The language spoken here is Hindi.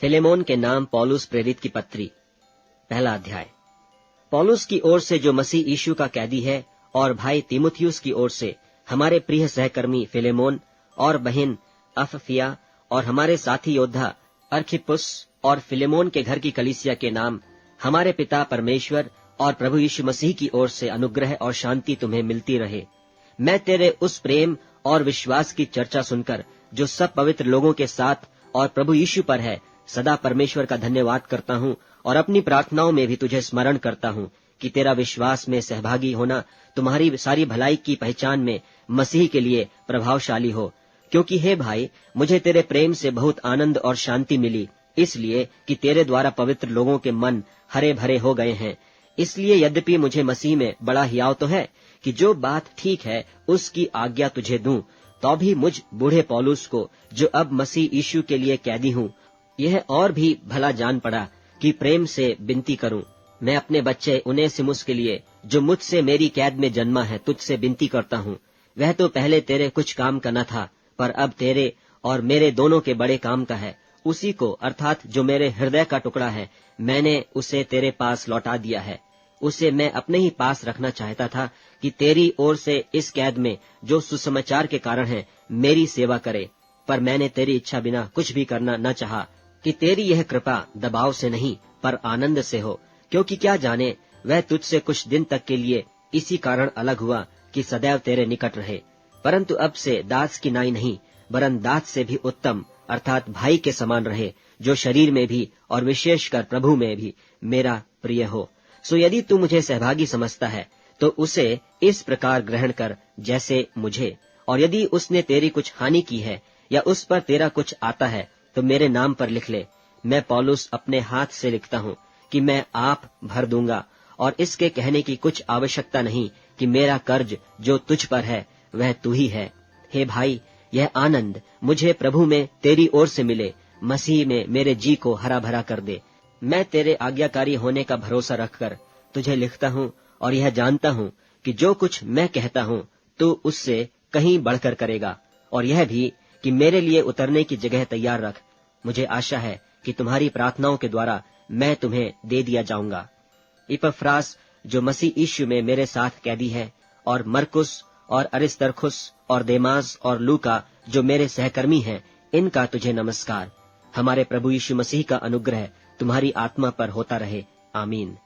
फिलेमोन के नाम पौलुस प्रेरित की पत्री, पहला अध्याय। पौलुस की ओर से जो मसीह यीशु का कैदी है, और भाई तीमुथियुस की ओर से हमारे प्रिय सहकर्मी फिलेमोन और बहन अफफिया, और हमारे साथी योद्धा अर्खिप्पुस और फिलेमोन के घर की कलीसिया के नाम, हमारे पिता परमेश्वर और प्रभु यीशु मसीह की ओर से अनुग्रह और शांति तुम्हें मिलती रहे। मैं तेरे उस प्रेम और विश्वास की चर्चा सुनकर जो सब पवित्र लोगों के साथ और प्रभु यीशु पर है, सदा परमेश्वर का धन्यवाद करता हूँ, और अपनी प्रार्थनाओं में भी तुझे स्मरण करता हूँ कि तेरा विश्वास में सहभागी होना तुम्हारी सारी भलाई की पहचान में मसीह के लिए प्रभावशाली हो। क्योंकि हे भाई, मुझे तेरे प्रेम से बहुत आनंद और शांति मिली, इसलिए कि तेरे द्वारा पवित्र लोगों के मन हरे भरे हो गए हैं। इसलिए यद्यपि मुझे मसीह में बड़ा हियाव तो है कि जो बात ठीक है उसकी आज्ञा तुझे दूं, तो भी मुझ बूढ़े पौलुस को, जो अब मसीह यीशु के लिए कैदी हूँ, यह और भी भला जान पड़ा कि प्रेम से विनती करूं। मैं अपने बच्चे उनेसिमुस के लिए, जो मुझसे मेरी कैद में जन्मा है, तुझसे विनती करता हूँ। वह तो पहले तेरे कुछ काम का न था, पर अब तेरे और मेरे दोनों के बड़े काम का है। उसी को, अर्थात जो मेरे हृदय का टुकड़ा है, मैंने उसे तेरे पास लौटा दिया है। उसे मैं अपने ही पास रखना चाहता था कि तेरी ओर से इस कैद में, जो सुसमाचार के कारण है, मेरी सेवा करे। पर मैंने तेरी इच्छा बिना कुछ भी करना न चाहा, कि तेरी यह कृपा दबाव से नहीं पर आनंद से हो। क्योंकि क्या जाने, वह तुझसे कुछ दिन तक के लिए इसी कारण अलग हुआ कि सदैव तेरे निकट रहे। परंतु अब से दास की नाई नहीं, वरन दास से भी उत्तम, अर्थात भाई के समान रहे, जो शरीर में भी और विशेषकर प्रभु में भी मेरा प्रिय हो। सो यदि तू मुझे सहभागी समझता है, तो उसे इस प्रकार ग्रहण कर जैसे मुझे। और यदि उसने तेरी कुछ हानि की है, या उस पर तेरा कुछ आता है, तो मेरे नाम पर लिख ले। मैं पौलुस अपने हाथ से लिखता हूँ कि मैं आप भर दूंगा, और इसके कहने की कुछ आवश्यकता नहीं कि मेरा कर्ज जो तुझ पर है वह तू ही है। हे भाई, यह आनंद मुझे प्रभु में तेरी ओर से मिले, मसीह में मेरे जी को हरा भरा कर दे। मैं तेरे आज्ञाकारी होने का भरोसा रखकर तुझे लिखता हूँ, और यह जानता हूँ कि जो कुछ मैं कहता हूँ तू उससे कहीं बढ़कर करेगा। और यह भी कि मेरे लिए उतरने की जगह तैयार रख। मुझे आशा है कि तुम्हारी प्रार्थनाओं के द्वारा मैं तुम्हें दे दिया जाऊंगा। इपफ्रास, जो मसीह यीशु में मेरे साथ कैदी है, और मरकुस और अरिस्तर्खुस और देमास और लूका, जो मेरे सहकर्मी हैं, इनका तुझे नमस्कार। हमारे प्रभु यीशु मसीह का अनुग्रह तुम्हारी आत्मा पर होता रहे। आमीन।